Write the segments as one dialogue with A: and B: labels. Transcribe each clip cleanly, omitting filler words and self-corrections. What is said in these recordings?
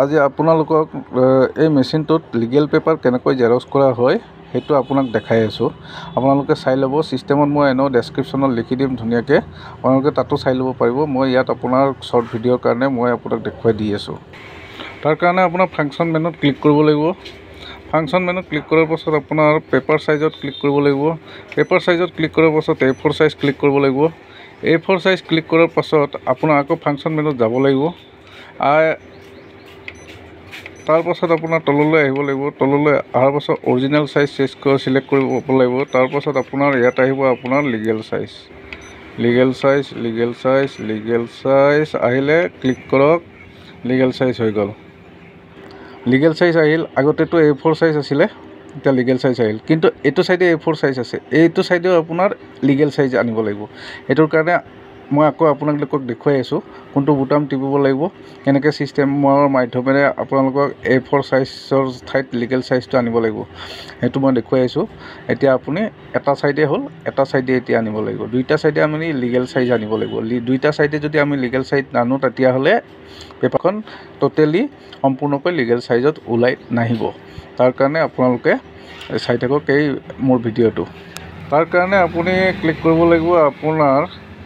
A: আজি আপোনালোকক এই মেচিনটোত লিগেল পেপাৰ কেনেকৈ জেৰক্স কৰা হয় সেইটো আপোনাক দেখাই আছোঁ। আপোনালোকে চাই ল'ব। চিষ্টেমত মই এনেও ডেছক্ৰিপশ্যনত লিখি দিম ধুনীয়াকৈ, আপোনালোকে তাতো চাই ল'ব পাৰিব। মই ইয়াত আপোনাৰ শ্বৰ্ট ভিডিঅ'ৰ কাৰণে মই আপোনাক দেখুৱাই দি আছোঁ। তাৰ কাৰণে আপোনাৰ ফাংচন মেনুত ক্লিক কৰিব লাগিব। ফাংচন মেনুত ক্লিক কৰাৰ পাছত আপোনাৰ পেপাৰ চাইজত ক্লিক কৰিব লাগিব। পেপাৰ চাইজত ক্লিক কৰাৰ পাছত A4 চাইজ ক্লিক কৰিব লাগিব। A4 চাইজ ক্লিক কৰাৰ পাছত আপোনাৰ আকৌ ফাংচন মেনুত যাব লাগিব। তাৰ পাছত আপোনাৰ তললৈ আহিব লাগিব। তললৈ অহাৰ পাছত অৰিজিনেল চাইজ চিলেক্ট কৰিব লাগিব। তাৰ পাছত আপোনাৰ ইয়াত আহিব আপোনাৰ লিগেল চাইজ আহিলে ক্লিক কৰক। লিগেল চাইজ হৈ গ'ল। লিগেল চাইজ আহিল। আগতেতো A4 চাইজ আছিলে, এতিয়া লিগেল চাইজ আহিল। কিন্তু এইটো চাইডে A4 চাইজ আছে, এইটো চাইডেও আপোনাৰ লিগেল চাইজ আনিব লাগিব। এইটোৰ কাৰণে মই আকৌ আপোনালোকক দেখুৱাই আছোঁ কোনটো বুটাম টিপিব লাগিব, কেনেকৈ ছিষ্টেমৰ মাধ্যমেৰে আপোনালোকক A4 চাইজৰ ঠাইত লিগেল চাইজটো আনিব লাগিব, সেইটো মই দেখুৱাই আছোঁ। এতিয়া আপুনি এটা চাইডে হ'ল, এটা চাইডে এতিয়া আনিব লাগিব। দুইটা চাইডে আমি লিগেল চাইজ আনিব লাগিব। দুইটা চাইডে যদি আমি লিগেল চাইজ নানো তেতিয়াহ'লে পেপাৰখন টোটেলি সম্পূৰ্ণকৈ লিগেল চাইজত ওলাই নাহিব। তাৰ কাৰণে আপোনালোকে চাই থাকক এই মোৰ ভিডিঅ'টো। তাৰ কাৰণে আপুনি ক্লিক কৰিব লাগিব আপোনাৰ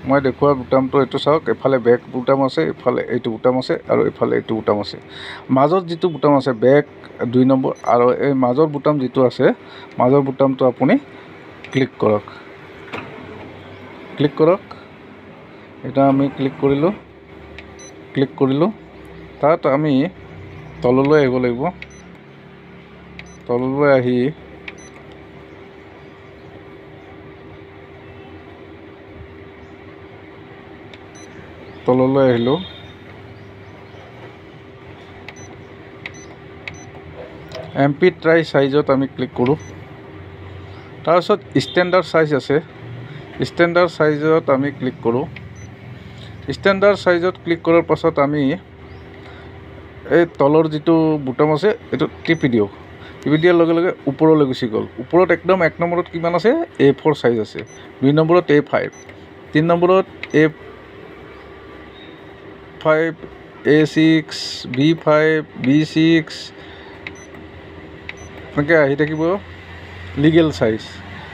A: মই দেখুওৱা বুটামটো এইটো চাওক। এফালে বেক বুটাম আছে, এফালে এইটো বুটাম আছে আৰু এফালে এইটো বুটাম আছে। মাজত যিটো বুটাম আছে বেক 2 নম্বৰ আৰু এই মাজৰ বুটাম যিটো আছে, মাজৰ বুটামটো আপুনি ক্লিক কৰক। এটা আমি ক্লিক কৰিলোঁ। তাত আমি তললৈ আহিব লাগিব। তললৈ আহি তললৈ আহিলোঁ। MP3 চাইজত আমি ক্লিক কৰোঁ। তাৰপিছত ষ্টেণ্ডাৰ্ড চাইজ আছে, ষ্টেণ্ডাৰ্ড চাইজত আমি ক্লিক কৰোঁ। ষ্টেণ্ডাৰ্ড চাইজত ক্লিক কৰাৰ পাছত আমি এই তলৰ যিটো বুটাম আছে এইটো টিপি দিওঁ। টিপি দিয়াৰ লগে লগে ওপৰলৈ গুচি গ'ল। ওপৰত একদম 1 নম্বৰত কিমান আছে? A4 চাইজ আছে। 2 নম্বৰত A5, 3 নম্বৰত A5, A6, B5, B6 এনেকৈ আহি থাকিব। লিগেল চাইজ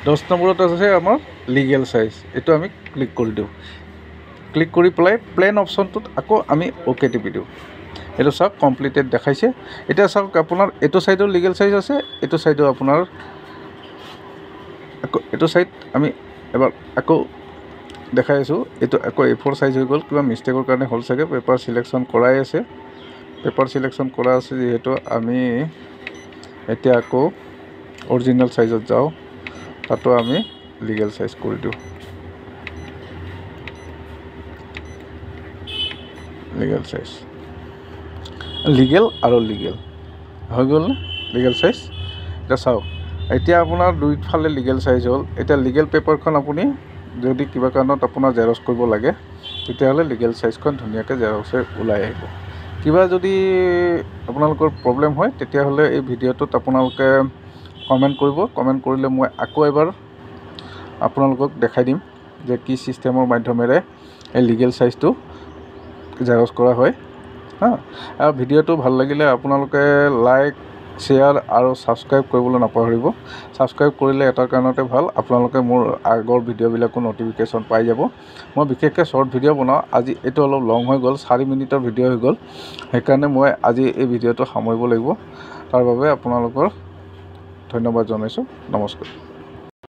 A: 10 নম্বৰত আছে আমাৰ লিগেল চাইজ। এইটো আমি ক্লিক কৰি দিওঁ। ক্লিক কৰি পেলাই প্লেন অপশ্যনটোত আকৌ আমি অ'কে টিপি দিওঁ। এইটো চাওক কমপ্লিটেড দেখাইছে। এতিয়া চাওক আপোনাৰ এইটো ছাইডৰ লিগেল চাইজ আছে, এইটো ছাইডৰ আপোনাৰ আকৌ এইটো ছাইড আমি এবাৰ আকৌ দেখাই আছোঁ। এইটো আকৌ A4 চাইজ হৈ গ'ল, কিবা মিষ্টেকৰ কাৰণে হ'ল চাগে। পেপাৰ চিলেকশ্যন কৰাই আছে, পেপাৰ চিলেকশ্যন কৰা আছে যিহেতু আমি এতিয়া আকৌ অৰিজিনেল চাইজত যাওঁ। তাতো আমি লিগেল চাইজ কৰি দিওঁ। লিগেল চাইজ, লিগেল আৰু লিগেল হৈ গ'ল নে লিগেল চাইজ? এতিয়া চাওক, এতিয়া আপোনাৰ দুইফালে লিগেল চাইজ হ'ল। এতিয়া লিগেল পেপাৰখন আপুনি যদি কিবা কাৰণত আপোনাৰ জেৰক্স কৰিব লাগে তেতিয়াহ'লে লিগেল চাইজখন ধুনীয়াকৈ জেৰক্স হৈ ওলাই আহিব। কিবা যদি আপোনালোকৰ প্ৰব্লেম হয় তেতিয়াহ'লে এই ভিডিঅ'টোত আপোনালোকে কমেণ্ট কৰিব। কমেণ্ট কৰিলে মই আকৌ এবাৰ আপোনালোকক দেখাই দিম যে কি ছিষ্টেমৰ মাধ্যমেৰে এই লিগেল চাইজটো জেৰক্স কৰা হয়। আৰু ভিডিঅ'টো ভাল লাগিলে আপোনালোকে লাইক, শ্বেয়াৰ আৰু ছাবস্ক্ৰাইব কৰিবলৈ নাপাহৰিব। ছাবস্ক্ৰাইব কৰিলে এটাৰ কাৰণতে ভাল, আপোনালোকে মোৰ আগৰ ভিডিঅ'বিলাকো ন'টিফিকেশ্যন পাই যাব। মই বিশেষকৈ শ্বৰ্ট ভিডিঅ' বনাওঁ। আজি এইটো অলপ লং হৈ গ'ল, 4 মিনিটৰ ভিডিঅ' হৈ গ'ল। সেইকাৰণে মই আজি এই ভিডিঅ'টো সামৰিব লাগিব। তাৰ বাবে আপোনালোকৰ ধন্যবাদ জনাইছোঁ। নমস্কাৰ।